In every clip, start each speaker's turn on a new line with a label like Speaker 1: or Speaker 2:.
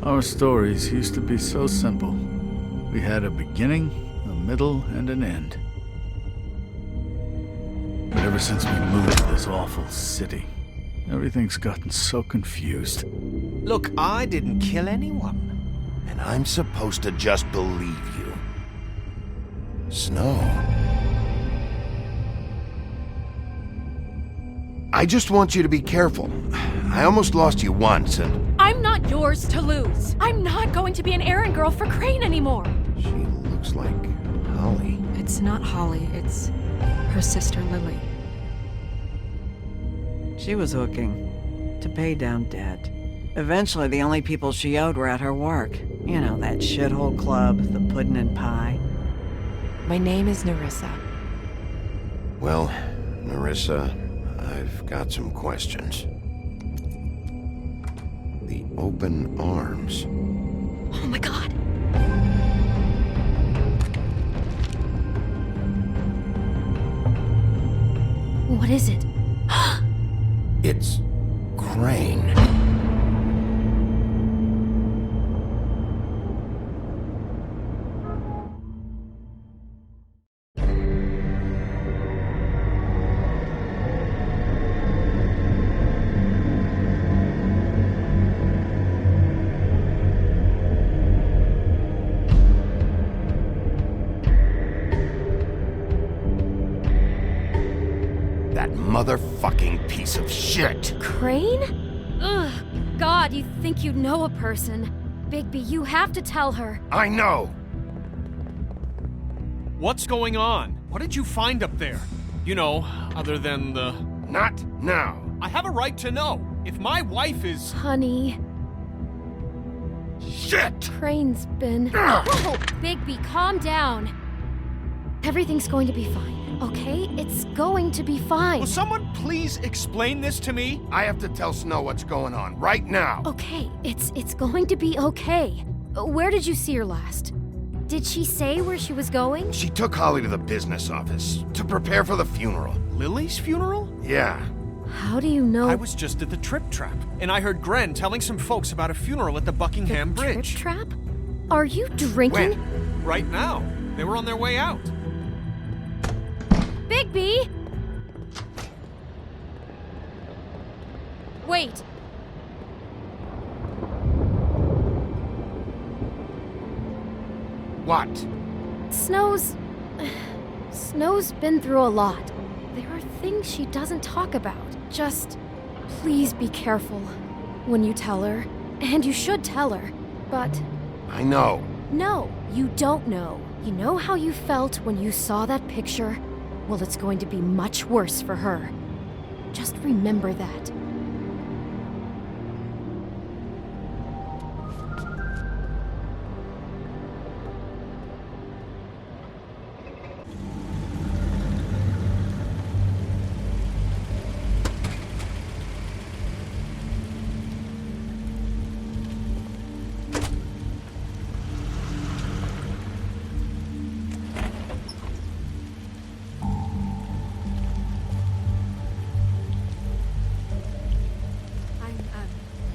Speaker 1: Our stories used to be so simple. We had a beginning, a middle, and an end. But ever since we moved to this awful city, everything's gotten so confused.
Speaker 2: Look, I didn't kill anyone.
Speaker 3: And I'm supposed to just believe you. Snow. I just want you to be careful. I almost lost you once, and...
Speaker 4: I'm not yours to lose. I'm not going to be an errand girl for Crane anymore.
Speaker 3: She looks like Holly.
Speaker 5: It's not Holly, it's her sister Lily.
Speaker 6: She was hooking to pay down debt. Eventually, the only people she owed were at her work. You know, that shithole club, the puddin' and pie.
Speaker 5: My name is Nerissa.
Speaker 3: Well, Nerissa, I've got some questions. The open arms.
Speaker 4: Oh my god. What is it?
Speaker 3: It's Crane. That motherfucking piece of shit!
Speaker 4: Crane? Ugh. God, you think you know a person. Bigby, you have to tell her.
Speaker 3: I know!
Speaker 2: What's going on? What did you find up there? You know, other than the...
Speaker 3: Not now.
Speaker 2: I have a right to know. If my wife is...
Speaker 4: Honey,
Speaker 3: Shit!
Speaker 4: Crane's been...
Speaker 3: Ugh.
Speaker 4: Whoa, Bigby, calm down. Everything's going to be fine, okay? It's going to be fine.
Speaker 2: Will someone please explain this to me?
Speaker 3: I have to tell Snow what's going on right now.
Speaker 4: Okay, it's going to be okay. Where did you see her last? Did she say where she was going?
Speaker 3: She took Holly to the business office to prepare for the funeral.
Speaker 2: Lily's funeral?
Speaker 3: Yeah.
Speaker 4: How do you know?
Speaker 2: I was just at the Trip Trap, and I heard Gren telling some folks about a funeral at the Buckingham Bridge.
Speaker 4: Trip Trap? Are you drinking?
Speaker 3: When?
Speaker 2: Right now. They were on their way out.
Speaker 4: Bigby! Wait.
Speaker 3: What?
Speaker 4: Snow's been through a lot. There are things she doesn't talk about. Just please be careful when you tell her. And you should tell her. But
Speaker 3: I know.
Speaker 4: no, you don't know. You know how you felt when you saw that picture? Well, it's going to be much worse for her. Just remember that.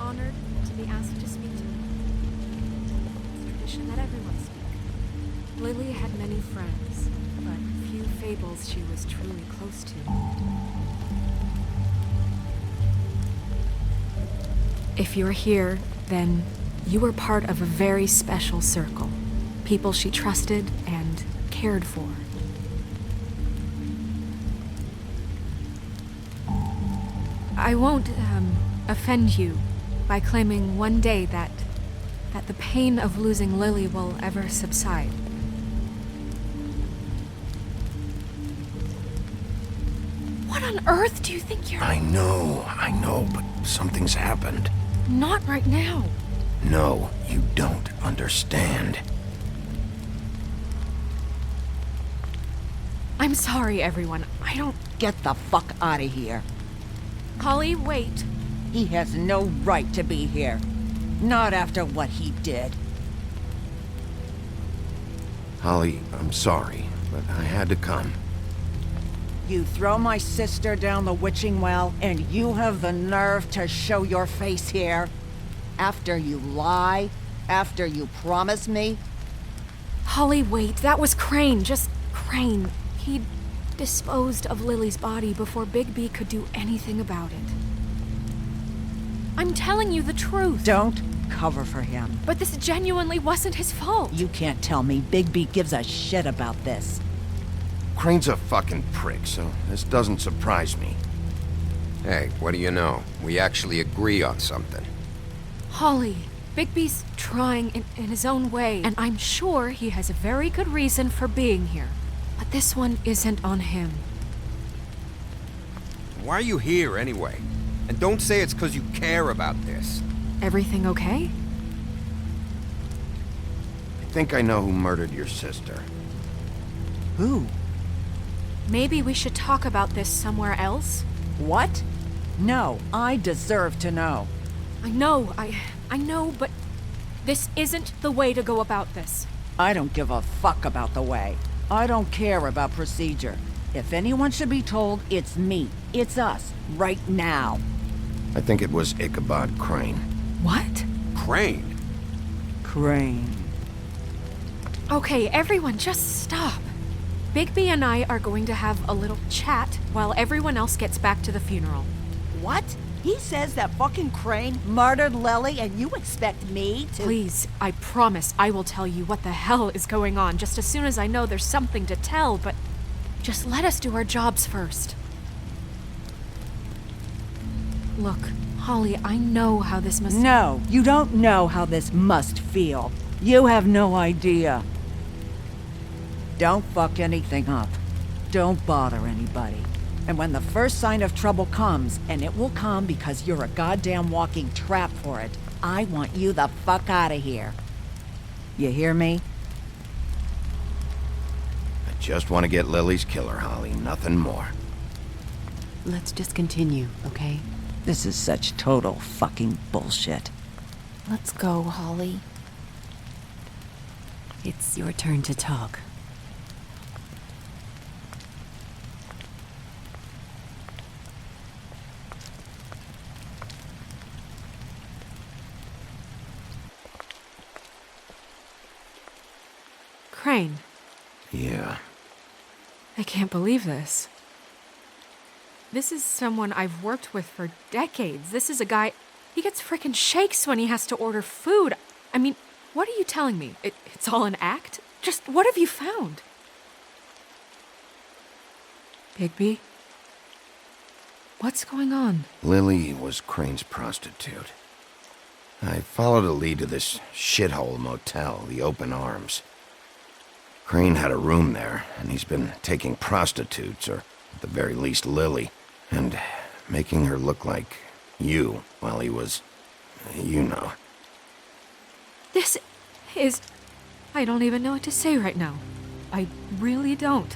Speaker 4: Honored to be asked to speak to you. It's a tradition that everyone speak.
Speaker 5: Lily had many friends, but few fables she was truly close to. If you're here, then you were part of a very special circle. People she trusted and cared for. I won't, offend you by claiming one day that the pain of losing Lily will ever subside.
Speaker 4: What on earth do you think you're...
Speaker 3: I know, but something's happened.
Speaker 4: Not right now.
Speaker 3: No, you don't understand.
Speaker 5: I'm sorry, everyone. I don't...
Speaker 7: Get the fuck out of here.
Speaker 5: Holly, wait.
Speaker 7: He has no right to be here. Not after what he did.
Speaker 3: Holly, I'm sorry, but I had to come.
Speaker 7: You throw my sister down the witching well, and you have the nerve to show your face here? After you lie? After you promise me?
Speaker 5: Holly, wait. That was Crane. Just Crane. He disposed of Lily's body before Bigby could do anything about it. I'm telling you the truth.
Speaker 7: Don't cover for him.
Speaker 5: But this genuinely wasn't his fault.
Speaker 7: You can't tell me Bigby gives a shit about this.
Speaker 3: Crane's a fucking prick, so this doesn't surprise me.
Speaker 8: Hey, what do you know? We actually agree on something.
Speaker 5: Holly, Bigby's trying in his own way, and I'm sure he has a very good reason for being here. But this one isn't on him.
Speaker 8: Why are you here anyway? And don't say it's because you care about this.
Speaker 5: Everything okay?
Speaker 3: I think I know who murdered your sister.
Speaker 7: Who?
Speaker 5: Maybe we should talk about this somewhere else?
Speaker 7: What? No, I deserve to know.
Speaker 5: I know, but this isn't the way to go about this.
Speaker 7: I don't give a fuck about the way. I don't care about procedure. If anyone should be told, it's me. It's us. Right now.
Speaker 3: I think it was Ichabod Crane.
Speaker 5: What?
Speaker 8: Crane?
Speaker 7: Crane.
Speaker 5: Okay, everyone, just stop. Bigby and I are going to have a little chat while everyone else gets back to the funeral.
Speaker 7: What? He says that fucking Crane murdered Lily and you expect me to—
Speaker 5: Please, I promise I will tell you what the hell is going on just as soon as I know there's something to tell, but just let us do our jobs first. Look, Holly, I know how this must—
Speaker 7: No, you don't know how this must feel. You have no idea. Don't fuck anything up. Don't bother anybody. And when the first sign of trouble comes, and it will come because you're a goddamn walking trap for it, I want you the fuck out of here. You hear me?
Speaker 3: I just want to get Lily's killer, Holly, nothing more.
Speaker 9: Let's just continue, okay?
Speaker 7: This is such total fucking bullshit.
Speaker 9: Let's go, Holly. It's your turn to talk.
Speaker 5: Crane,
Speaker 3: Yeah.
Speaker 5: I can't believe this. This is someone I've worked with for decades. This is a guy, he gets frickin' shakes when he has to order food. I mean, what are you telling me? It's all an act? Just what have you found? Bigby? What's going on?
Speaker 3: Lily was Crane's prostitute. I followed a lead to this shithole motel, the Open Arms. Crane had a room there, and he's been taking prostitutes, or at the very least Lily, and making her look like you while he was, you know.
Speaker 5: This is... I don't even know what to say right now. I really don't.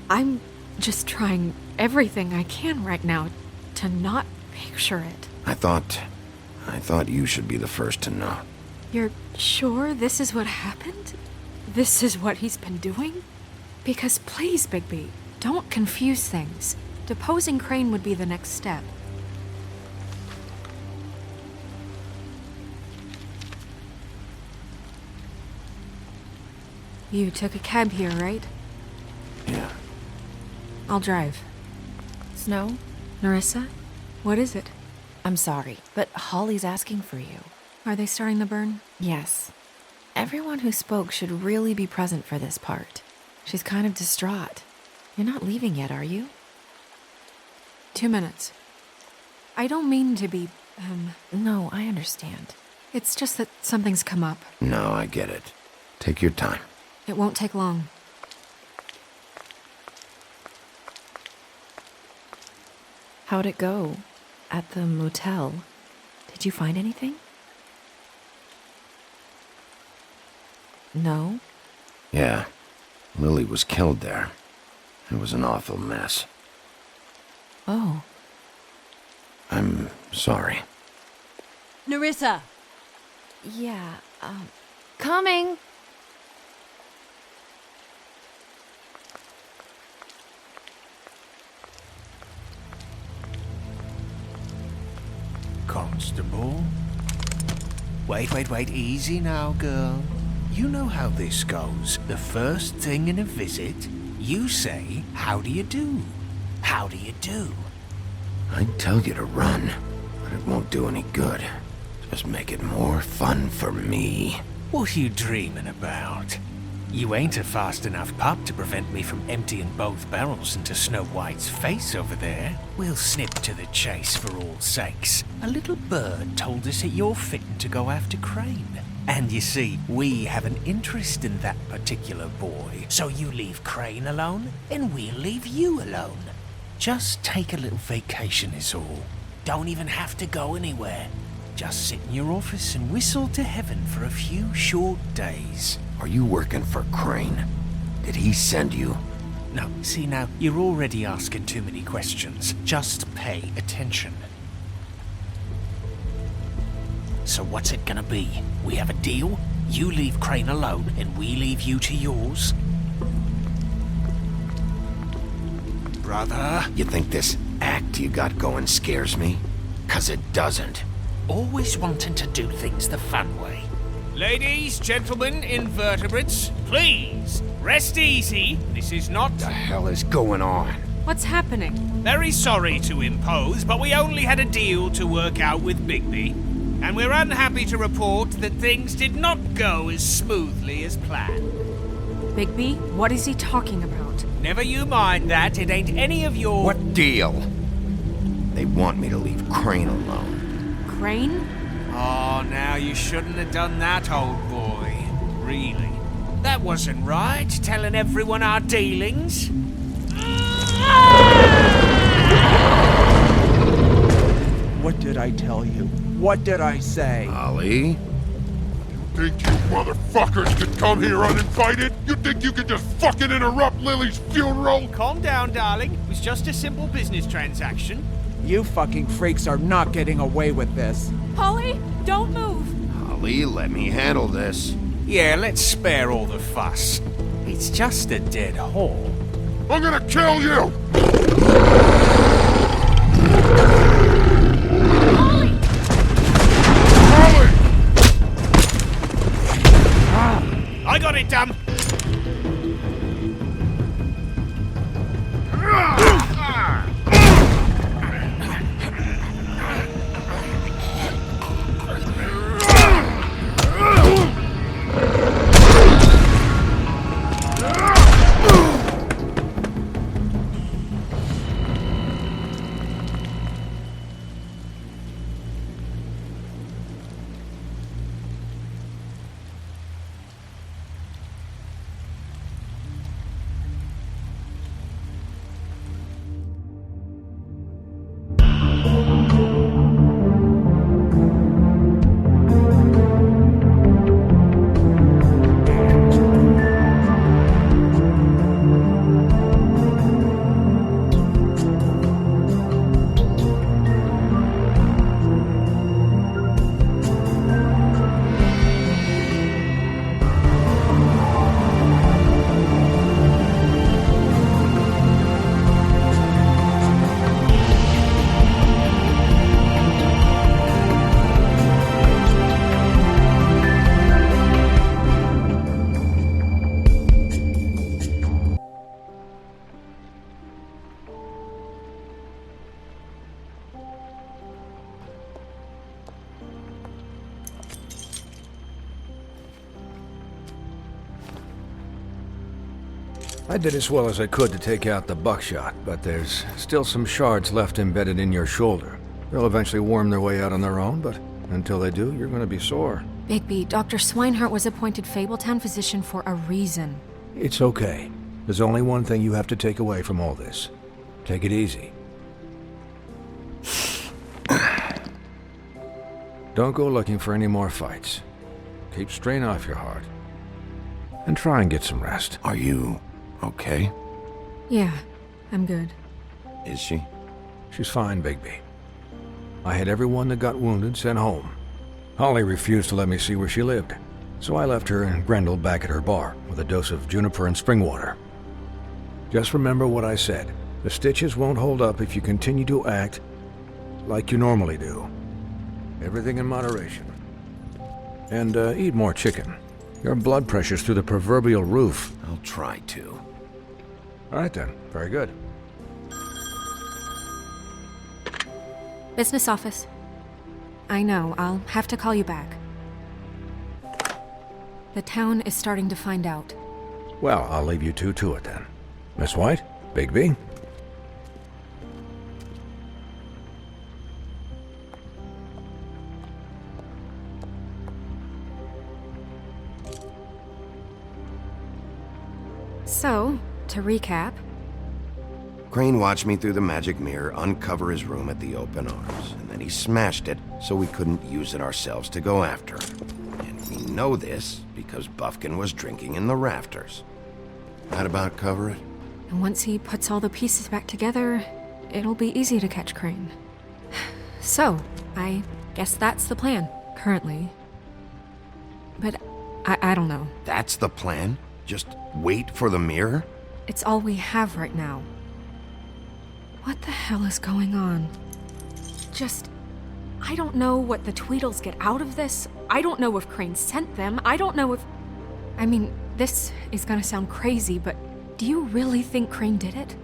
Speaker 5: I'm just trying everything I can right now to not picture it.
Speaker 3: I thought you should be the first to know.
Speaker 5: You're sure this is what happened? This is what he's been doing? Because please, Bigby, don't confuse things. Deposing Crane would be the next step. You took a cab here, right?
Speaker 3: Yeah.
Speaker 5: I'll drive.
Speaker 9: Snow?
Speaker 5: Nerissa? What is it?
Speaker 9: I'm sorry, but Holly's asking for you.
Speaker 5: Are they starting the burn?
Speaker 9: Yes. Everyone who spoke should really be present for this part. She's kind of distraught. You're not leaving yet, are you?
Speaker 5: 2 minutes. I don't mean to be,
Speaker 9: No, I understand.
Speaker 5: It's just that something's come up.
Speaker 3: No, I get it. Take your time.
Speaker 5: It won't take long.
Speaker 9: How'd it go? At the motel? Did you find anything? No?
Speaker 3: Yeah. Lily was killed there. It was an awful mess.
Speaker 9: Oh.
Speaker 3: I'm sorry.
Speaker 7: Nerissa!
Speaker 4: Yeah, coming!
Speaker 1: Constable?
Speaker 10: Wait. Easy now, girl. You know how this goes. The first thing in a visit, you say, how do you do? How do you do?
Speaker 3: I'd tell you to run, but it won't do any good. Just make it more fun for me.
Speaker 10: What are you dreaming about? You ain't a fast enough pup to prevent me from emptying both barrels into Snow White's face over there. We'll snip to the chase for all sakes. A little bird told us that you're fitting to go after Crane. And you see, we have an interest in that particular boy. So you leave Crane alone, and we'll leave you alone. Just take a little vacation is all. Don't even have to go anywhere. Just sit in your office and whistle to heaven for a few short days.
Speaker 3: Are you working for Crane? Did he send you?
Speaker 10: No, see now, you're already asking too many questions. Just pay attention. So what's it gonna be? We have a deal? You leave Crane alone, and we leave you to yours? Brother?
Speaker 3: You think this act you got going scares me? 'Cause it doesn't.
Speaker 10: Always wanting to do things the fun way.
Speaker 2: Ladies, gentlemen, invertebrates, please, rest easy. This is not...
Speaker 3: What the hell is going on?
Speaker 5: What's happening?
Speaker 2: Very sorry to impose, but we only had a deal to work out with Bigby. And we're unhappy to report that things did not go as smoothly as planned.
Speaker 5: Bigby, what is he talking about?
Speaker 2: Never you mind that, it ain't any of your...
Speaker 3: What deal? They want me to leave Crane alone.
Speaker 5: Crane?
Speaker 2: Oh, now you shouldn't have done that, old boy. Really. That wasn't right, telling everyone our dealings.
Speaker 11: What did I tell you? What did I say?
Speaker 3: Ollie?
Speaker 12: Think you motherfuckers could come here uninvited? You think you could just fucking interrupt Lily's funeral?
Speaker 2: Calm down, darling. It was just a simple business transaction.
Speaker 11: You fucking freaks are not getting away with this.
Speaker 5: Polly, don't move.
Speaker 3: Ollie, let me handle this.
Speaker 10: Yeah, let's spare all the fuss. It's just a dead hole.
Speaker 12: I'm gonna kill you!
Speaker 2: I got it, damn!
Speaker 13: I did as well as I could to take out the buckshot, but there's still some shards left embedded in your shoulder. They'll eventually worm their way out on their own, but until they do, you're gonna be sore.
Speaker 5: Bigby, Dr. Swinehart was appointed Fabletown physician for a reason.
Speaker 13: It's okay. There's only one thing you have to take away from all this. Take it easy. Don't go looking for any more fights. Keep strain off your heart. And try and get some rest.
Speaker 3: Are you okay?
Speaker 5: Yeah, I'm good.
Speaker 3: Is she?
Speaker 13: She's fine, Bigby. I had everyone that got wounded sent home. Holly refused to let me see where she lived, so I left her and Grendel back at her bar with a dose of juniper and spring water. Just remember what I said. The stitches won't hold up if you continue to act like you normally do. Everything in moderation. And eat more chicken. Your blood pressure's through the proverbial roof.
Speaker 3: I'll try to.
Speaker 13: All right then, very good.
Speaker 5: Business office. I know, I'll have to call you back. The town is starting to find out.
Speaker 13: Well, I'll leave you two to it then. Miss White, Bigby.
Speaker 5: So, to recap,
Speaker 3: Crane watched me through the magic mirror uncover his room at the Open Arms, and then he smashed it so we couldn't use it ourselves to go after him. And we know this because Buffkin was drinking in the rafters. That about cover it?
Speaker 5: and once he puts all the pieces back together, it'll be easy to catch Crane. So, I guess that's the plan, currently. But I don't know.
Speaker 3: That's the plan? Just wait for the mirror?
Speaker 5: It's all we have right now. What the hell is going on? I don't know what the Tweedles get out of this. I don't know if Crane sent them. I don't know if... I mean, this is gonna sound crazy, but do you really think Crane did it?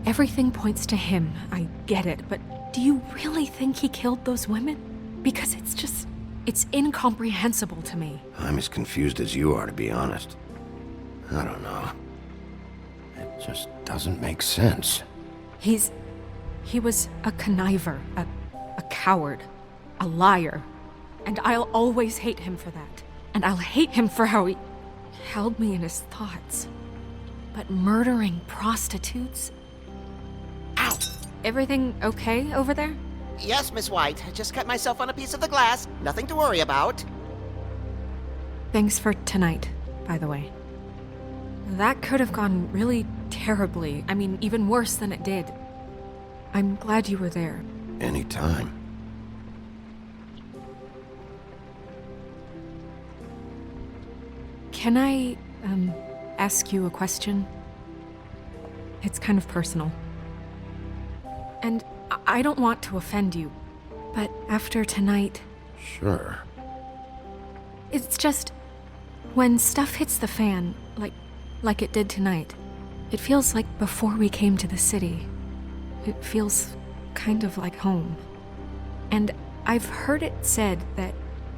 Speaker 5: Everything points to him, I get it, but do you really think he killed those women? Because it's incomprehensible to me.
Speaker 3: I'm as confused as you are, to be honest. I don't know. It just doesn't make sense.
Speaker 5: He was a conniver, a coward, a liar. And I'll always hate him for that. And I'll hate him for how he held me in his thoughts. But murdering prostitutes? Ow! Everything okay over there?
Speaker 14: Yes, Miss White. I just cut myself on a piece of the glass. Nothing to worry about.
Speaker 5: Thanks for tonight, by the way. That could have gone really terribly. I mean, even worse than it did. I'm glad you were there.
Speaker 3: Anytime.
Speaker 5: Can I, ask you a question? It's kind of personal. And I don't want to offend you, but after tonight...
Speaker 3: Sure.
Speaker 5: It's just... when stuff hits the fan, like it did tonight, it feels like before we came to the city. It feels kind of like home. And I've heard it said that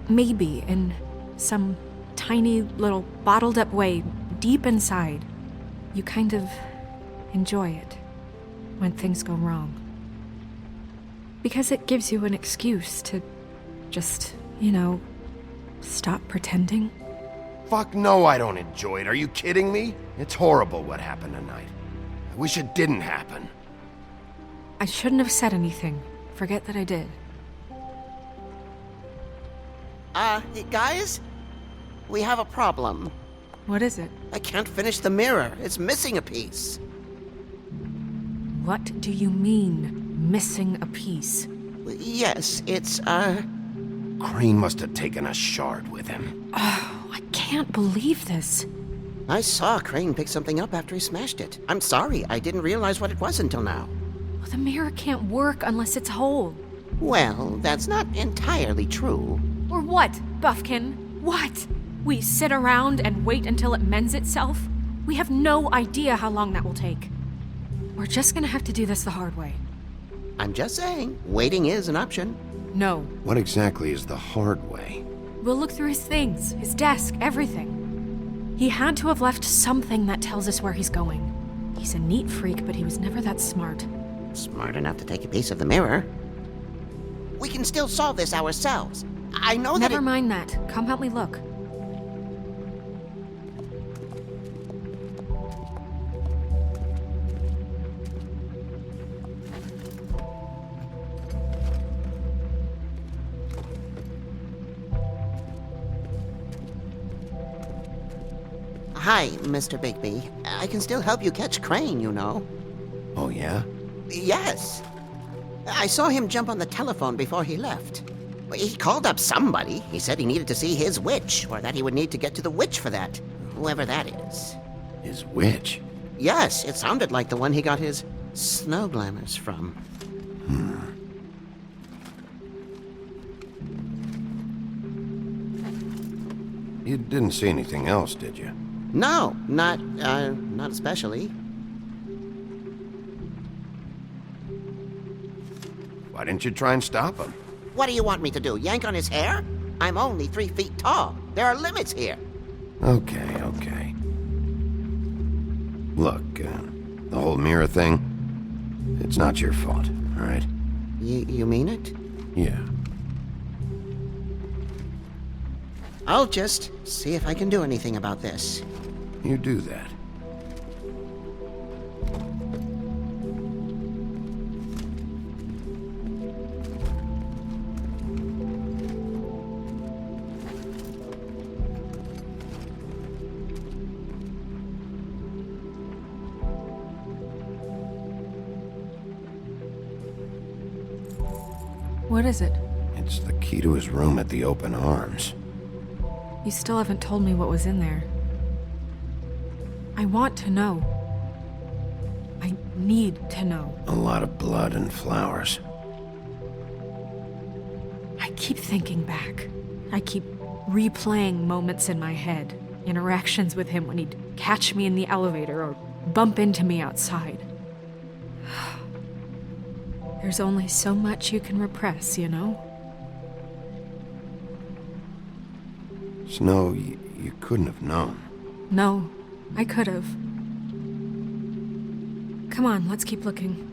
Speaker 5: maybe in some tiny little bottled up way deep inside, you kind of enjoy it when things go wrong. Because it gives you an excuse to just, stop pretending.
Speaker 3: Fuck no, I don't enjoy it. Are you kidding me? It's horrible what happened tonight. I wish it didn't happen.
Speaker 5: I shouldn't have said anything. Forget that I did.
Speaker 14: Guys? We have a problem.
Speaker 5: What is it?
Speaker 14: I can't finish the mirror. It's missing a piece.
Speaker 5: What do you mean, missing a piece?
Speaker 14: Yes, it's,
Speaker 3: Crane must have taken a shard with him.
Speaker 5: Oh, I can't believe this.
Speaker 14: I saw Crane pick something up after he smashed it. I'm sorry, I didn't realize what it was until now.
Speaker 5: Well, the mirror can't work unless it's whole.
Speaker 14: Well, that's not entirely true.
Speaker 5: Or what, Buffkin? What? We sit around and wait until it mends itself? We have no idea how long that will take. We're just gonna have to do this the hard way.
Speaker 14: I'm just saying, waiting is an option.
Speaker 5: No.
Speaker 3: What exactly is the hard way?
Speaker 5: We'll look through his things, his desk, everything. He had to have left something that tells us where he's going. He's a neat freak, but he was never that smart.
Speaker 14: Smart enough to take a piece of the mirror. We can still solve this ourselves. I know that
Speaker 5: Never mind that. Come help me look.
Speaker 14: Hi, Mr. Bigby. I can still help you catch Crane, you know.
Speaker 3: Oh, yeah?
Speaker 14: Yes. I saw him jump on the telephone before he left. He called up somebody. He said he needed to see his witch, or that he would need to get to the witch for that. Whoever that is.
Speaker 3: His witch?
Speaker 14: Yes, it sounded like the one he got his snow glamours from.
Speaker 3: You didn't see anything else, did you?
Speaker 14: No, not especially.
Speaker 3: Why didn't you try and stop him?
Speaker 14: What do you want me to do, yank on his hair? I'm only 3 feet tall. There are limits here.
Speaker 3: Okay. Look, the whole mirror thing, it's not your fault, all right?
Speaker 14: You mean it?
Speaker 3: Yeah.
Speaker 14: I'll just see if I can do anything about this.
Speaker 3: You do that.
Speaker 5: What is it?
Speaker 3: It's the key to his room at the Open Arms.
Speaker 5: You still haven't told me what was in there. I want to know. I need to know.
Speaker 3: A lot of blood and flowers.
Speaker 5: I keep thinking back. I keep replaying moments in my head. Interactions with him when he'd catch me in the elevator or bump into me outside. There's only so much you can repress, you know?
Speaker 3: Snow, you couldn't have known.
Speaker 5: No, I could have. Come on, let's keep looking.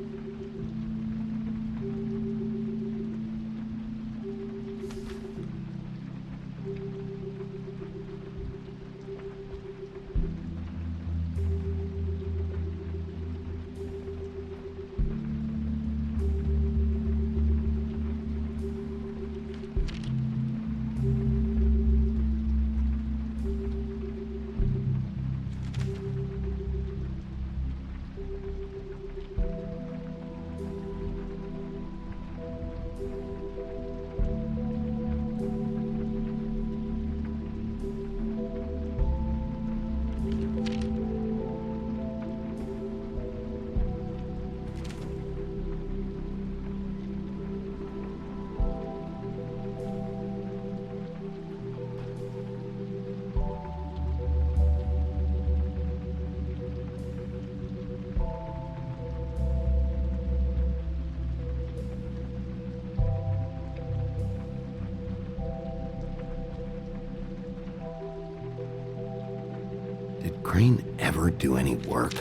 Speaker 3: Did Crane ever do any work?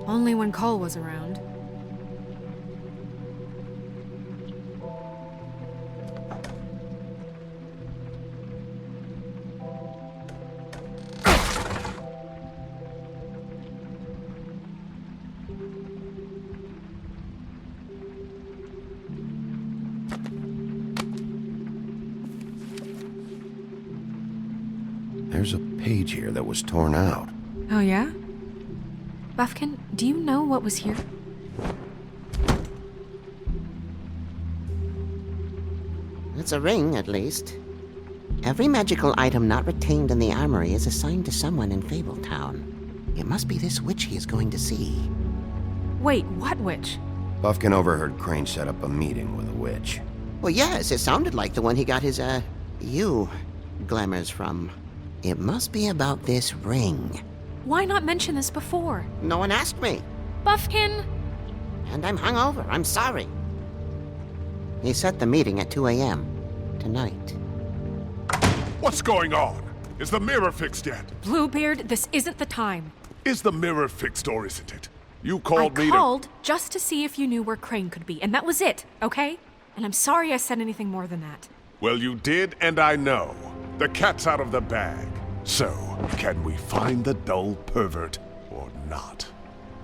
Speaker 5: Only when Cole was around.
Speaker 3: There's a page here that was torn out.
Speaker 5: Oh, yeah? Buffkin, do you know what was here?
Speaker 14: It's a ring, at least. Every magical item not retained in the armory is assigned to someone in Fabletown. It must be this witch he is going to see.
Speaker 5: Wait, what witch?
Speaker 3: Buffkin overheard Crane set up a meeting with a witch.
Speaker 14: Well, yes, it sounded like the one he got his, glamours from. It must be about this ring.
Speaker 5: Why not mention this before?
Speaker 14: No one asked me.
Speaker 5: Buffkin!
Speaker 14: And I'm hungover. I'm sorry. He set the meeting at 2 a.m. tonight.
Speaker 12: What's going on? Is the mirror fixed yet?
Speaker 5: Bluebeard, this isn't the time.
Speaker 12: Is the mirror fixed or isn't it? You called
Speaker 5: I
Speaker 12: me
Speaker 5: called just to see if you knew where Crane could be, and that was it, okay? And I'm sorry I said anything more than that.
Speaker 12: Well, you did, and I know. The cat's out of the bag. So, can we find the dull pervert or not?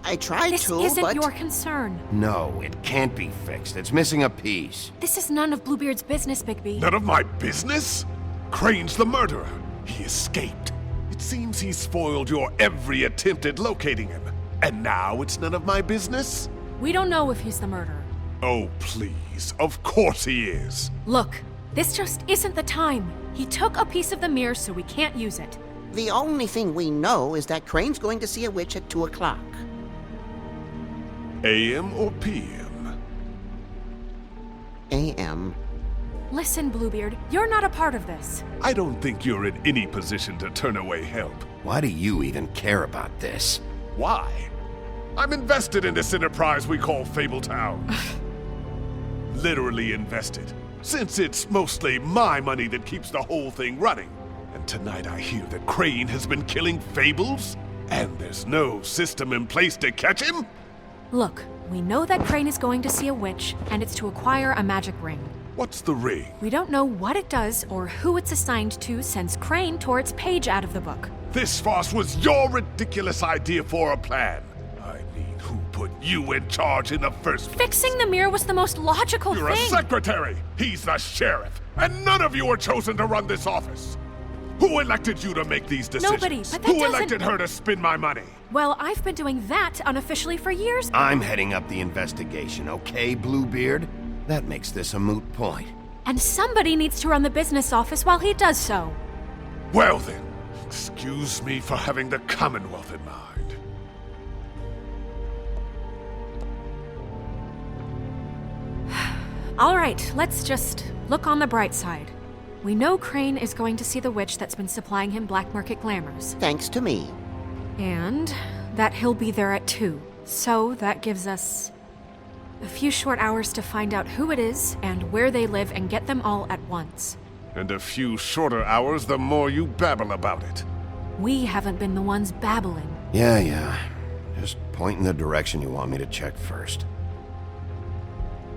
Speaker 14: I tried
Speaker 5: This
Speaker 14: to,
Speaker 5: isn't
Speaker 14: but...
Speaker 5: your concern.
Speaker 3: No, it can't be fixed. It's missing a piece.
Speaker 5: This is none of Bluebeard's business, Bigby.
Speaker 12: None of my business? Crane's the murderer. He escaped. It seems he spoiled your every attempt at locating him. And now it's none of my business?
Speaker 5: We don't know if he's the murderer.
Speaker 12: Oh, please. Of course he is.
Speaker 5: Look, this just isn't the time. He took a piece of the mirror, so we can't use it.
Speaker 14: The only thing we know is that Crane's going to see a witch at 2 o'clock.
Speaker 12: AM or PM?
Speaker 14: AM.
Speaker 5: Listen, Bluebeard, you're not a part of this.
Speaker 12: I don't think you're in any position to turn away help.
Speaker 3: Why do you even care about this?
Speaker 12: Why? I'm invested in this enterprise we call Fabletown. Literally invested. Since it's mostly my money that keeps the whole thing running. And tonight I hear that Crane has been killing Fables? And there's no system in place to catch him?
Speaker 5: Look, we know that Crane is going to see a witch, and it's to acquire a magic ring.
Speaker 12: What's the ring?
Speaker 5: We don't know what it does or who it's assigned to since Crane tore its page out of the book.
Speaker 12: This farce was your ridiculous idea for a plan. I mean, who put you in charge in the first place?
Speaker 5: Fixing the mirror was the most logical
Speaker 12: You're
Speaker 5: thing.
Speaker 12: a secretary! He's the sheriff! And none of you were chosen to run this office! Who elected you to make these decisions?
Speaker 5: Nobody, but that
Speaker 12: Who
Speaker 5: doesn't...
Speaker 12: elected her to spend my money?
Speaker 5: Well, I've been doing that unofficially for years.
Speaker 3: I'm heading up the investigation, okay, Bluebeard? That makes this a moot point.
Speaker 5: And somebody needs to run the business office while he does so.
Speaker 12: Well then, excuse me for having the Commonwealth in mind.
Speaker 5: All right, let's just look on the bright side. We know Crane is going to see the witch that's been supplying him black market glamours.
Speaker 14: Thanks to me.
Speaker 5: And that he'll be there at 2. So that gives us a few short hours to find out who it is and where they live and get them all at once.
Speaker 12: And a few shorter hours the more you babble about it.
Speaker 5: We haven't been the ones babbling.
Speaker 3: Yeah. Just point in the direction you want me to check first.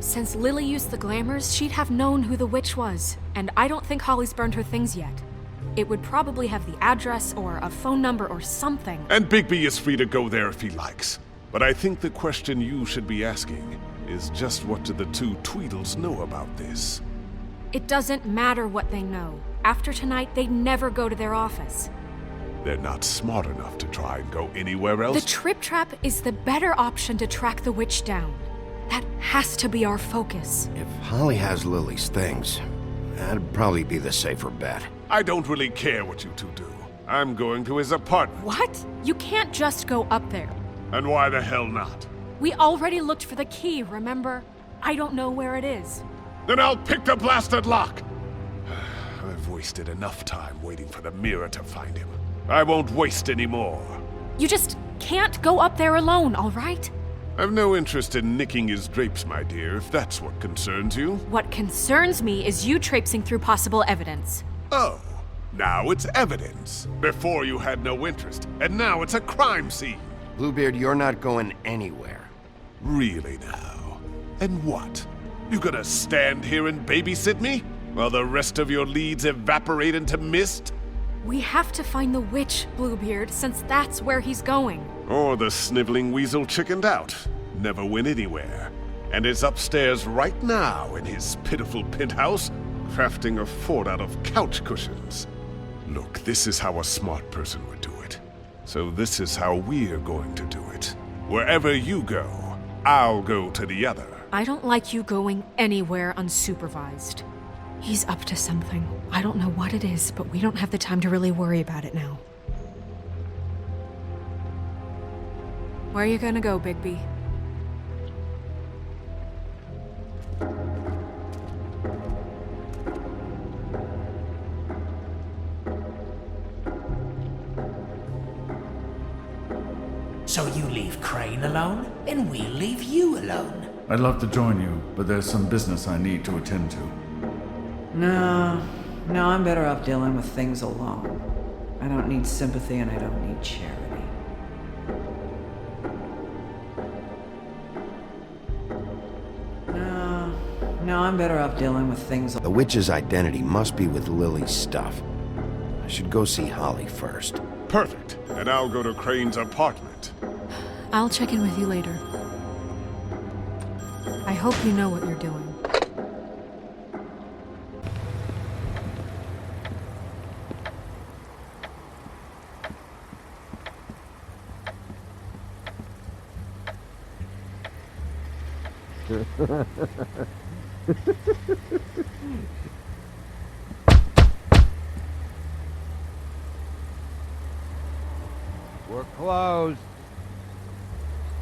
Speaker 5: Since Lily used the glamours, she'd have known who the witch was, and I don't think Holly's burned her things yet. It would probably have the address or a phone number or something.
Speaker 12: And Bigby is free to go there if he likes. But I think the question you should be asking is just what do the two Tweedles know about this?
Speaker 5: It doesn't matter what they know. After tonight, they'd never go to their office.
Speaker 12: They're not smart enough to try and go anywhere else.
Speaker 5: The Trip Trap is the better option to track the witch down. That has to be our focus.
Speaker 3: If Holly has Lily's things, that'd probably be the safer bet.
Speaker 12: I don't really care what you two do. I'm going to his apartment.
Speaker 5: What? You can't just go up there.
Speaker 12: And why the hell not?
Speaker 5: We already looked for the key, remember? I don't know where it is.
Speaker 12: Then I'll pick the blasted lock! I've wasted enough time waiting for the mirror to find him. I won't waste any more.
Speaker 5: You just can't go up there alone, all right?
Speaker 12: I've no interest in nicking his drapes, my dear, if that's what concerns you.
Speaker 5: What concerns me is you traipsing through possible evidence.
Speaker 12: Oh, now it's evidence. Before you had no interest, and now it's a crime scene.
Speaker 3: Bluebeard, you're not going anywhere.
Speaker 12: Really now? And what? You gonna stand here and babysit me? While the rest of your leads evaporate into mist?
Speaker 5: We have to find the witch, Bluebeard, since that's where he's going.
Speaker 12: Or the sniveling weasel chickened out. Never went anywhere. And is upstairs right now in his pitiful penthouse, crafting a fort out of couch cushions. Look, this is how a smart person would do it. So this is how we're going to do it. Wherever you go, I'll go to the other.
Speaker 5: I don't like you going anywhere unsupervised. He's up to something. I don't know what it is, but we don't have the time to really worry about it now. Where are you gonna go, Bigby?
Speaker 10: So you leave Crane alone, and we'll leave you alone.
Speaker 1: I'd love to join you, but there's some business I need to attend to.
Speaker 6: No, I'm better off dealing with things alone. I don't need sympathy and I don't need charity. No, I'm better off dealing with things alone.
Speaker 3: The witch's identity must be with Lily's stuff. I should go see Holly first.
Speaker 12: Perfect. And I'll go to Crane's apartment.
Speaker 5: I'll check in with you later. I hope you know what you're doing.
Speaker 3: We're closed.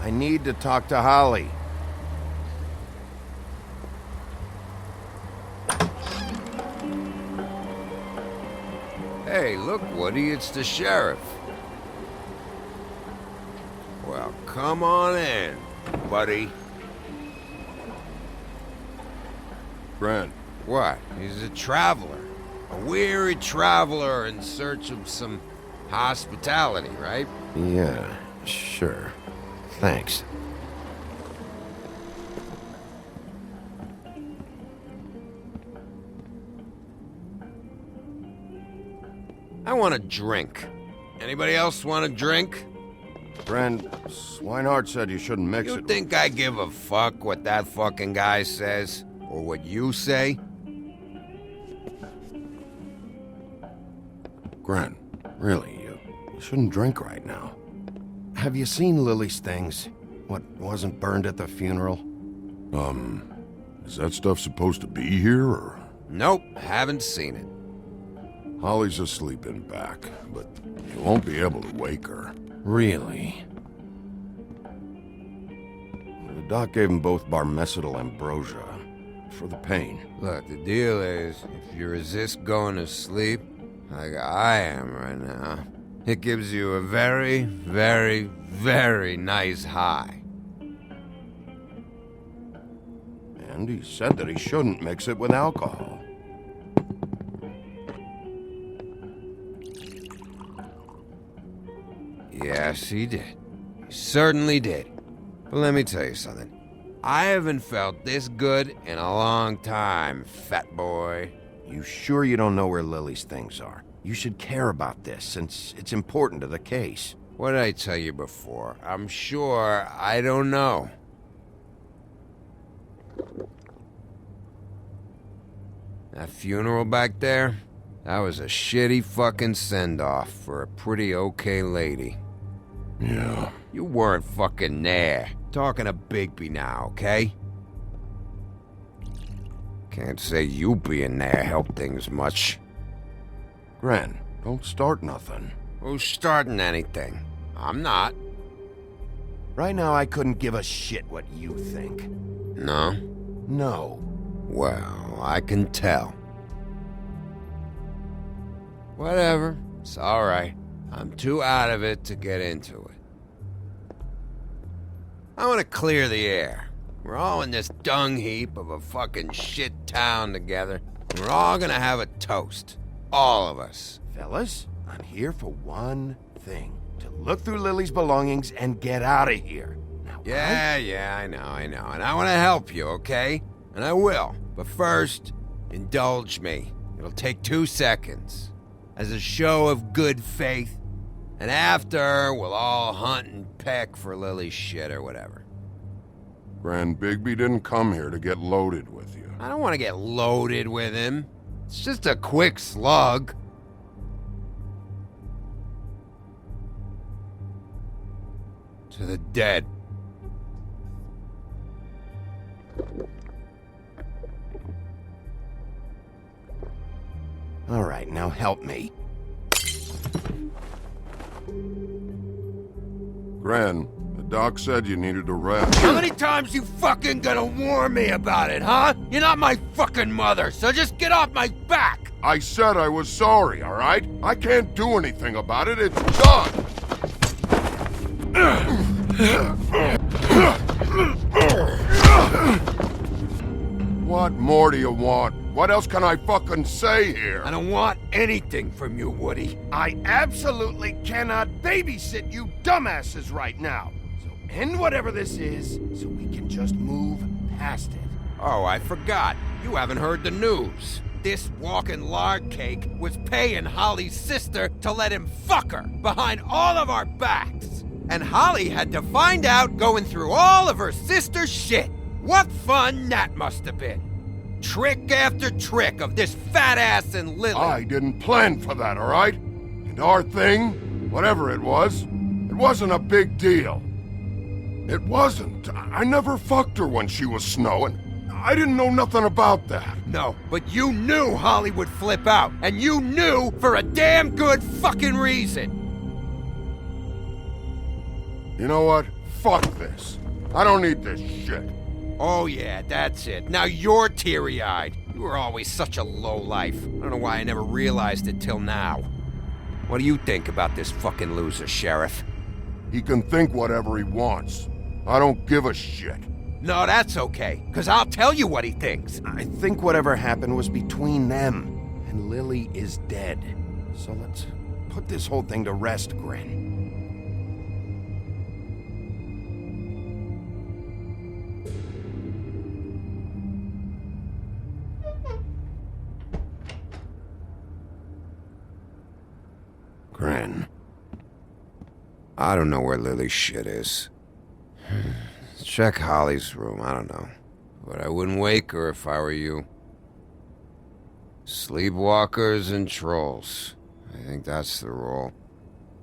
Speaker 3: I need to talk to Holly.
Speaker 8: look, Woody, it's the sheriff. Well, come on in, buddy.
Speaker 15: Grant.
Speaker 8: What? He's a traveler. A weary traveler in search of some hospitality, right?
Speaker 3: Yeah, sure. Thanks.
Speaker 8: I want a drink. Anybody else want a drink?
Speaker 15: Friend, Swinehart said you shouldn't mix
Speaker 8: You
Speaker 15: it.
Speaker 8: think I give a fuck what that fucking guy says? Or what you say?
Speaker 15: Grant, really, you shouldn't drink right now.
Speaker 3: Have you seen Lily's things? What wasn't burned at the funeral?
Speaker 15: Is that stuff supposed to be here, or?
Speaker 8: Nope, haven't seen it.
Speaker 15: Holly's asleep in back, but you won't be able to wake her.
Speaker 3: Really? The doc gave them both Barmecidal ambrosia for the pain.
Speaker 8: Look, the deal is, if you resist going to sleep, like I am right now, it gives you a very, very, very nice high.
Speaker 15: And he said that he shouldn't mix it with alcohol.
Speaker 8: Yes, he did. He certainly did. But let me tell you something. I haven't felt this good in a long time, fat boy.
Speaker 3: You sure you don't know where Lily's things are? You should care about this, since it's important to the case.
Speaker 8: What did I tell you before? I'm sure I don't know. That funeral back there? That was a shitty fucking send-off for a pretty okay lady.
Speaker 15: Yeah.
Speaker 8: You weren't fucking there. Talking to Bigby now, okay? Can't say you being there helped things much.
Speaker 15: Grant, don't start nothing.
Speaker 8: Who's starting anything? I'm not.
Speaker 3: Right now, I couldn't give a shit what you think.
Speaker 8: No?
Speaker 3: No.
Speaker 8: Well, I can tell. Whatever. It's alright. I'm too out of it to get into it. I want to clear the air. We're all in this dung heap of a fucking shit town together. We're all gonna have a toast. All of us.
Speaker 3: Fellas, I'm here for one thing. To look through Lily's belongings and get out of here. Now,
Speaker 8: Yeah, I know. And I want to help you, okay? And I will. But first, indulge me. It'll take 2 seconds. As a show of good faith. And after, we'll all hunt and peck for Lily's shit or whatever.
Speaker 15: Grant, Bigby didn't come here to get loaded with you.
Speaker 8: I don't want to get loaded with him. It's just a quick slug. To the dead.
Speaker 3: All right, now help me.
Speaker 15: Grant, the doc said you needed a rest.
Speaker 8: How many times you fucking gonna warn me about it, huh? You're not my fucking mother, so just get off my back!
Speaker 15: I said I was sorry, all right? I can't do anything about it. It's done. What more do you want? What else can I fucking say here?
Speaker 8: I don't want anything from you, Woody.
Speaker 3: I absolutely cannot babysit you dumbasses right now. So end whatever this is, so we can just move past it.
Speaker 8: Oh, I forgot. You haven't heard the news. This walking lard cake was paying Holly's sister to let him fuck her behind all of our backs. And Holly had to find out going through all of her sister's shit. What fun that must have been. Trick after trick of this fat ass and Lily.
Speaker 15: I didn't plan for that, all right? And our thing, whatever it wasn't a big deal. It wasn't. I never fucked her when she was snowing. I didn't know nothing about that.
Speaker 8: No, but you knew Holly would flip out, and you knew for a damn good fucking reason.
Speaker 15: You know what? Fuck this. I don't need this shit.
Speaker 8: Oh yeah, that's it. Now you're teary-eyed. You were always such a lowlife. I don't know why I never realized it till now. What do you think about this fucking loser, Sheriff?
Speaker 15: He can think whatever he wants. I don't give a shit.
Speaker 8: No, that's okay, because I'll tell you what he thinks.
Speaker 3: I think whatever happened was between them, and Lily is dead. So let's put this whole thing to rest, Gren. Gren.
Speaker 8: I don't know where Lily's shit is. Check Holly's room, I don't know. But I wouldn't wake her if I were you. Sleepwalkers and trolls. I think that's the rule.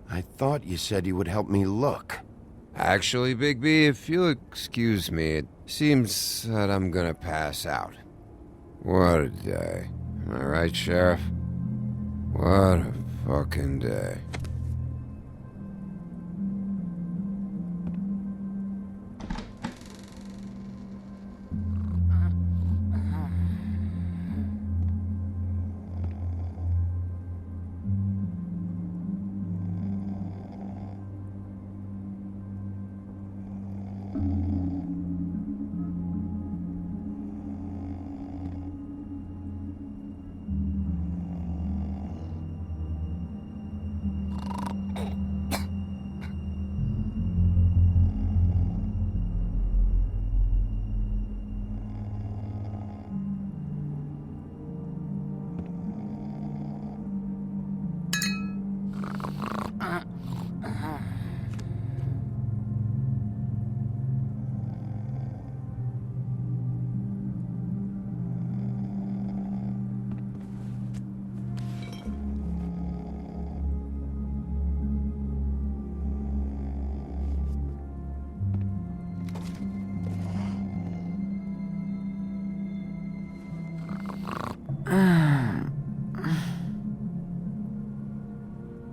Speaker 3: I thought you said you would help me look.
Speaker 8: Actually, Bigby, if you'll excuse me, it seems that I'm gonna pass out. What a day. Am I right, Sheriff? What a fucking day.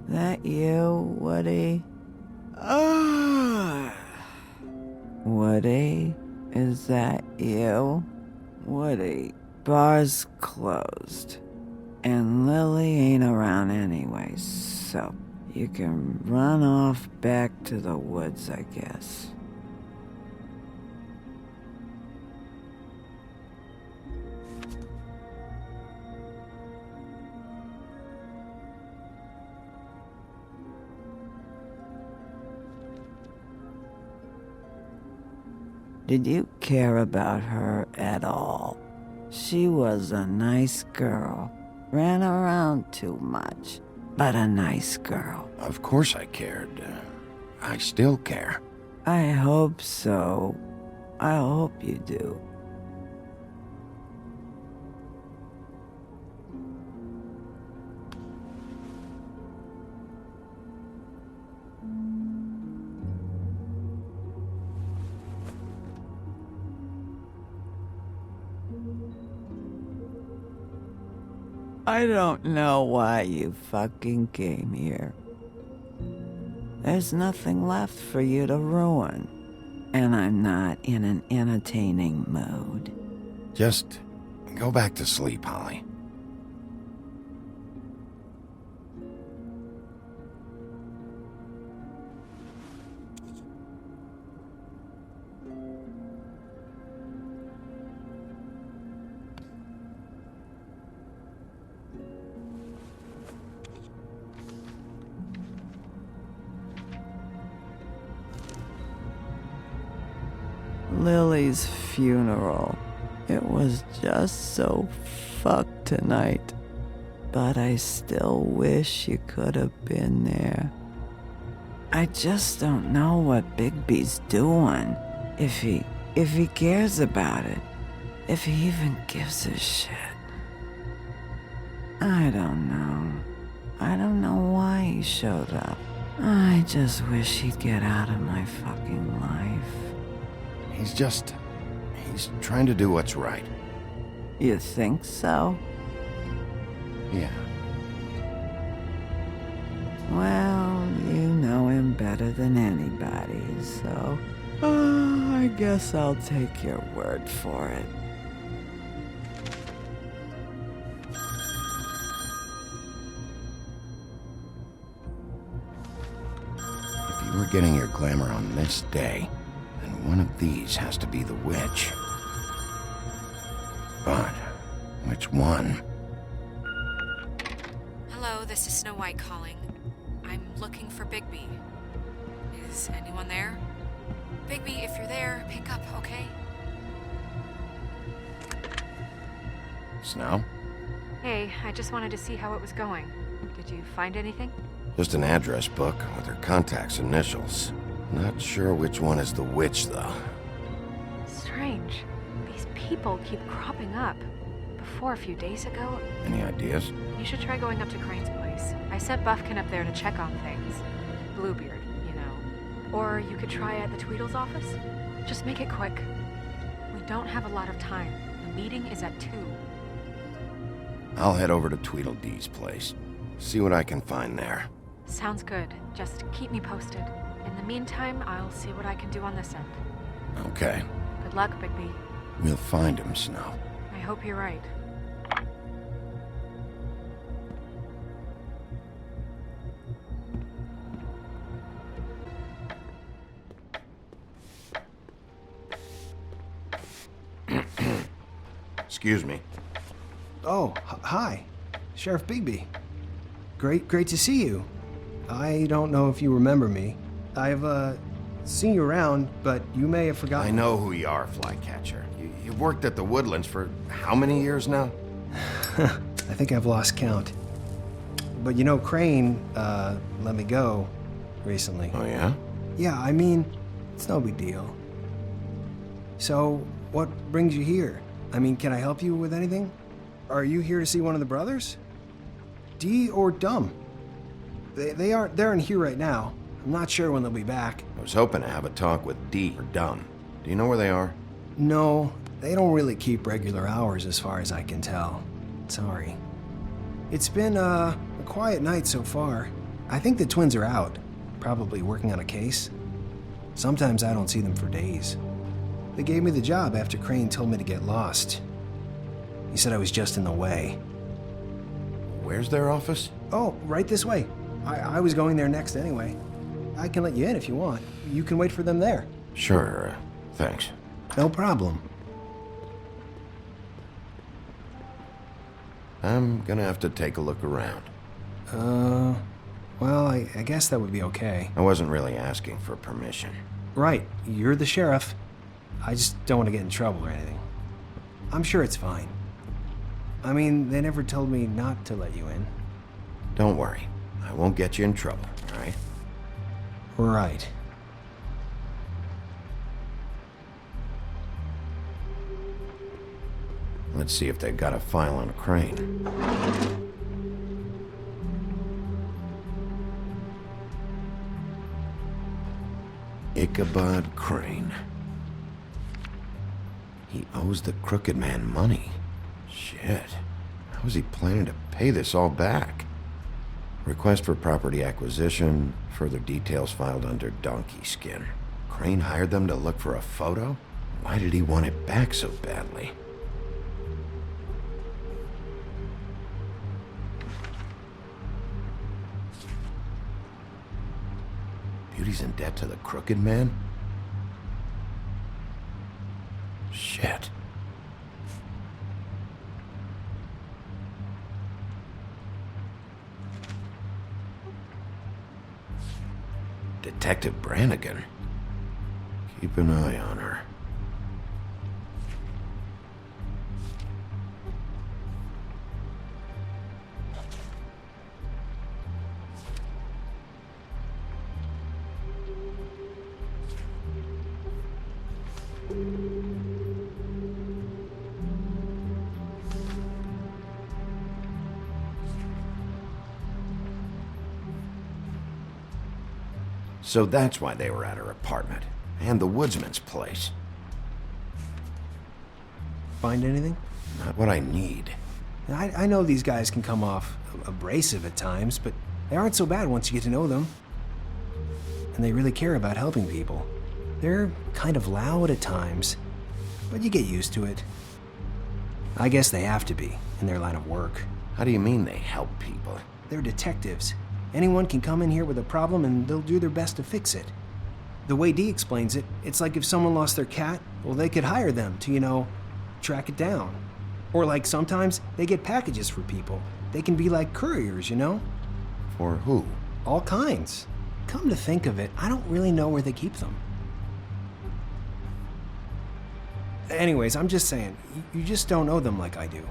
Speaker 6: That you, Woody? Woody? Is that you? Woody, bar's closed. And Lily ain't around anyway, so you can run off back to the woods, I guess. Did you care about her at all? She was a nice girl. Ran around too much, but a nice girl.
Speaker 3: Of course I cared. I still care.
Speaker 6: I hope so. I hope you do. I don't know why you fucking came here. There's nothing left for you to ruin. And I'm not in an entertaining mood.
Speaker 3: Just go back to sleep, Holly.
Speaker 6: Lily's funeral. It was just so fucked tonight. But I still wish you could have been there. I just don't know what Bigby's doing. If he cares about it. If he even gives a shit. I don't know. I don't know why he showed up. I just wish he'd get out of my fucking life.
Speaker 3: He's trying to do what's right.
Speaker 6: You think so?
Speaker 3: Yeah.
Speaker 6: Well, you know him better than anybody, so... I guess I'll take your word for it.
Speaker 3: You were getting your glamour on this day, and one of these has to be the witch. But which one?
Speaker 5: Hello, this is Snow White calling. I'm looking for Bigby. Is anyone there? Bigby, if you're there, pick up, okay?
Speaker 3: Snow?
Speaker 5: Hey, I just wanted to see how it was going. Did you find anything?
Speaker 3: Just an address book with her contact's initials. Not sure which one is the witch, though.
Speaker 5: Strange. These people keep cropping up. Before a few days ago,
Speaker 3: Any ideas?
Speaker 5: you should try going up to Crane's place. I sent Buffkin up there to check on things. Bluebeard, you know. Or you could try at the Tweedle's office. Just make it quick. We don't have a lot of time. The meeting is at 2.
Speaker 3: I'll head over to Tweedledee's place. See what I can find there.
Speaker 5: Sounds good. Just keep me posted. In the meantime, I'll see what I can do on this end.
Speaker 3: Okay.
Speaker 5: Good luck, Bigby.
Speaker 3: We'll find him, Snow.
Speaker 5: I hope you're right.
Speaker 3: Excuse me.
Speaker 16: Oh, hi. Sheriff Bigby. Great to see you. I don't know if you remember me. I've, seen you around, but you may have forgotten.
Speaker 3: I know who you are, Flycatcher. You've worked at the Woodlands for how many years now?
Speaker 16: I think I've lost count. But you know, Crane, let me go recently.
Speaker 3: Oh, yeah?
Speaker 16: Yeah, I mean, it's no big deal. So, what brings you here? I mean, can I help you with anything? Are you here to see one of the brothers? Dee or Dumb? They're in here right now. I'm not sure when they'll be back.
Speaker 3: I was hoping to have a talk with Dee or Dumb. Do you know where they are?
Speaker 16: No, they don't really keep regular hours as far as I can tell. Sorry. It's been, a quiet night so far. I think the twins are out, probably working on a case. Sometimes I don't see them for days. They gave me the job after Crane told me to get lost. He said I was just in the way.
Speaker 3: Where's their office?
Speaker 16: Oh, right this way. I was going there next anyway. I can let you in if you want. You can wait for them there.
Speaker 3: Sure, thanks.
Speaker 16: No problem.
Speaker 3: I'm gonna have to take a look around.
Speaker 16: Well, I guess that would be okay.
Speaker 3: I wasn't really asking for permission.
Speaker 16: Right, you're the sheriff. I just don't want to get in trouble or anything. I'm sure it's fine. I mean, they never told me not to let you in.
Speaker 3: Don't worry. I won't get you in trouble, all right?
Speaker 16: Right.
Speaker 3: Let's see if they've got a file on Crane. Ichabod Crane. He owes the Crooked Man money. Shit. How is he planning to pay this all back? Request for property acquisition. Further details filed under Donkey Skin. Crane hired them to look for a photo? Why did he want it back so badly? Beauty's in debt to the Crooked Man? Shit. Detective Brannigan. Keep an eye on her. So that's why they were at her apartment. And the woodsman's place.
Speaker 16: Find anything?
Speaker 3: Not what I need.
Speaker 16: I know these guys can come off abrasive at times, but they aren't so bad once you get to know them. And they really care about helping people. They're kind of loud at times, but you get used to it. I guess they have to be, in their line of work.
Speaker 3: How do you mean they help people?
Speaker 16: They're detectives. Anyone can come in here with a problem and they'll do their best to fix it. The way Dee explains it, it's like if someone lost their cat, well, they could hire them to, track it down. Or like sometimes they get packages for people. They can be like couriers,
Speaker 3: For who?
Speaker 16: All kinds. Come to think of it, I don't really know where they keep them. Anyways, I'm just saying, you just don't know them like I do.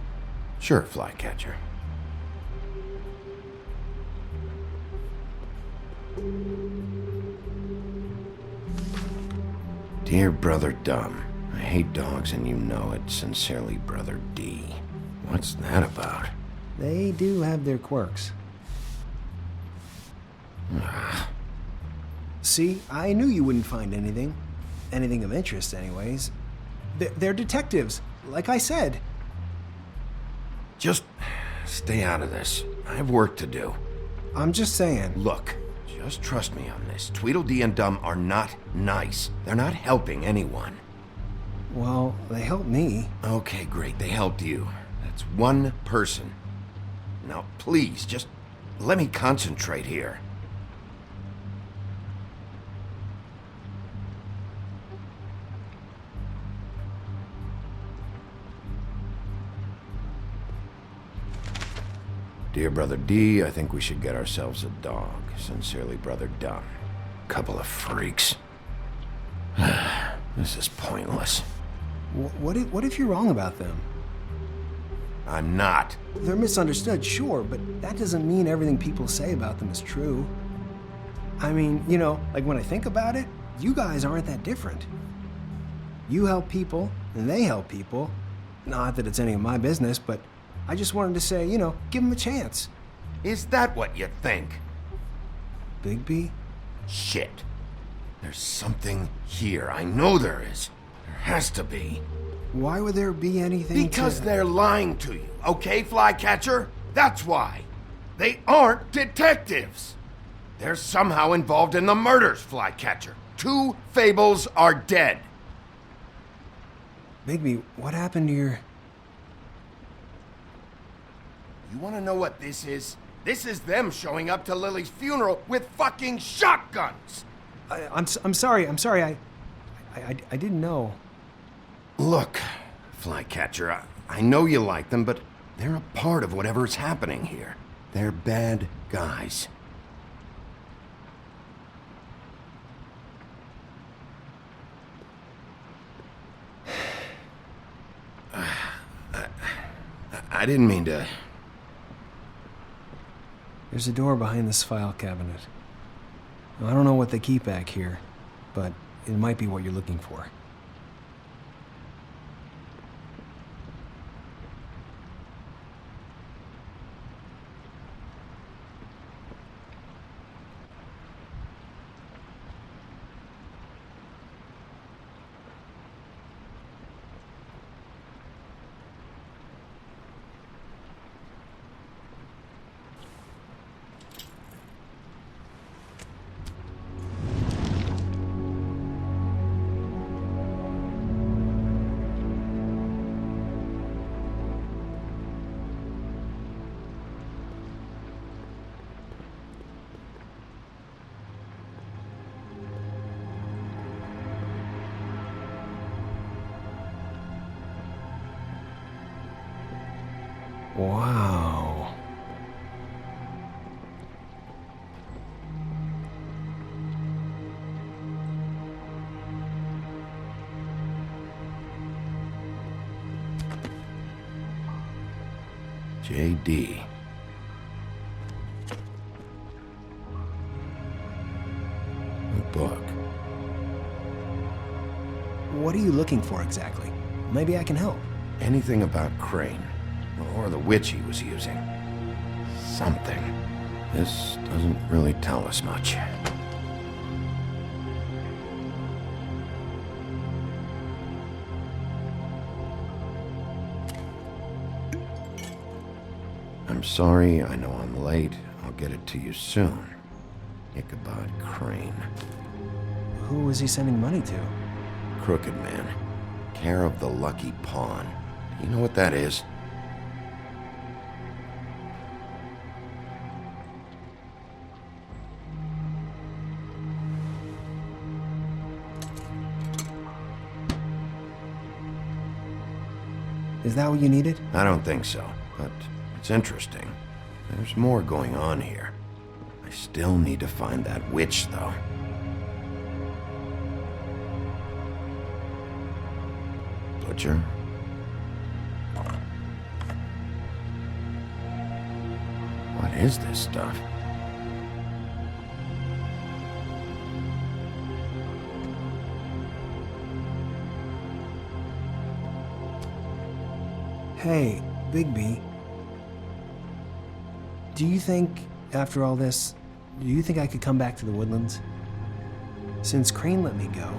Speaker 3: Sure, Flycatcher. Dear Brother Dumb, I hate dogs and you know it. Sincerely, Brother D. What's that about?
Speaker 16: They do have their quirks. See, I knew you wouldn't find anything. Anything of interest, anyways. They're detectives, like I said.
Speaker 3: Just stay out of this. I have work to do.
Speaker 16: I'm just saying.
Speaker 3: Look, just trust me on this. Tweedledee and Dumb are not nice. They're not helping anyone.
Speaker 16: Well, they helped me.
Speaker 3: Okay, great. They helped you. That's one person. Now, please, just let me concentrate here. Dear Brother D, I think we should get ourselves a dog. Sincerely, Brother Dumb. Couple of freaks. This is pointless.
Speaker 16: What if you're wrong about them?
Speaker 3: I'm not.
Speaker 16: They're misunderstood, sure, but that doesn't mean everything people say about them is true. I mean, like when I think about it, you guys aren't that different. You help people, and they help people. Not that it's any of my business, but I just wanted to say, give them a chance.
Speaker 3: Is that what you think?
Speaker 16: Bigby?
Speaker 3: Shit. There's something here. I know there is. There has to be.
Speaker 16: Why would there be anything
Speaker 3: Because they're lying to you, okay, Flycatcher? That's why. They aren't detectives. They're somehow involved in the murders, Flycatcher. 2 Fables are dead.
Speaker 16: Bigby, what happened to your...
Speaker 3: You want to know what this is? This is them showing up to Lily's funeral with fucking shotguns!
Speaker 16: I'm sorry. I didn't know.
Speaker 3: Look, Flycatcher, I know you like them, but they're a part of whatever's happening here. They're bad guys. I didn't mean to...
Speaker 16: There's a door behind this file cabinet. I don't know what they keep back here, but it might be what you're looking for. Wow.
Speaker 3: J.D. A book.
Speaker 16: What are you looking for exactly? Maybe I can help.
Speaker 3: Anything about Crane, or the witch he was using. Something. This doesn't really tell us much. I'm sorry, I know I'm late. I'll get it to you soon. Ichabod Crane.
Speaker 16: Who was he sending money to?
Speaker 3: Crooked Man. Care of the Lucky Pawn. Do you know what that is?
Speaker 16: Is that what you needed?
Speaker 3: I don't think so, but it's interesting. There's more going on here. I still need to find that witch, though. Butcher? What is this stuff?
Speaker 16: Hey, Bigby. Do you think, after all this, do you think I could come back to the Woodlands? Since Crane let me go,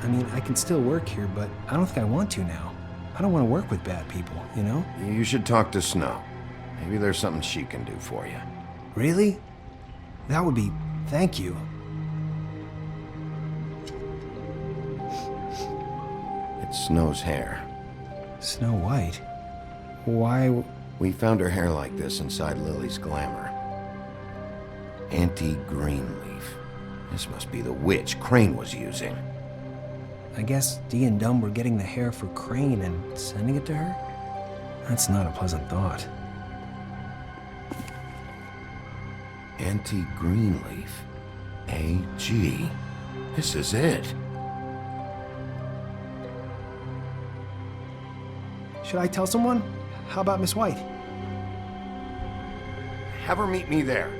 Speaker 16: I mean, I can still work here, but I don't think I want to now. I don't want to work with bad people, you know?
Speaker 3: You should talk to Snow. Maybe there's something she can do for you.
Speaker 16: Really? That would be... thank you.
Speaker 3: It's Snow's hair.
Speaker 16: Snow White? Why...
Speaker 3: We found her hair like this inside Lily's glamour. Auntie Greenleaf. This must be the witch Crane was using.
Speaker 16: I guess Dee and Dumb were getting the hair for Crane and sending it to her? That's not a pleasant thought.
Speaker 3: Auntie Greenleaf. A.G. This is it.
Speaker 16: Should I tell someone? How about Miss White?
Speaker 3: Have her meet me there.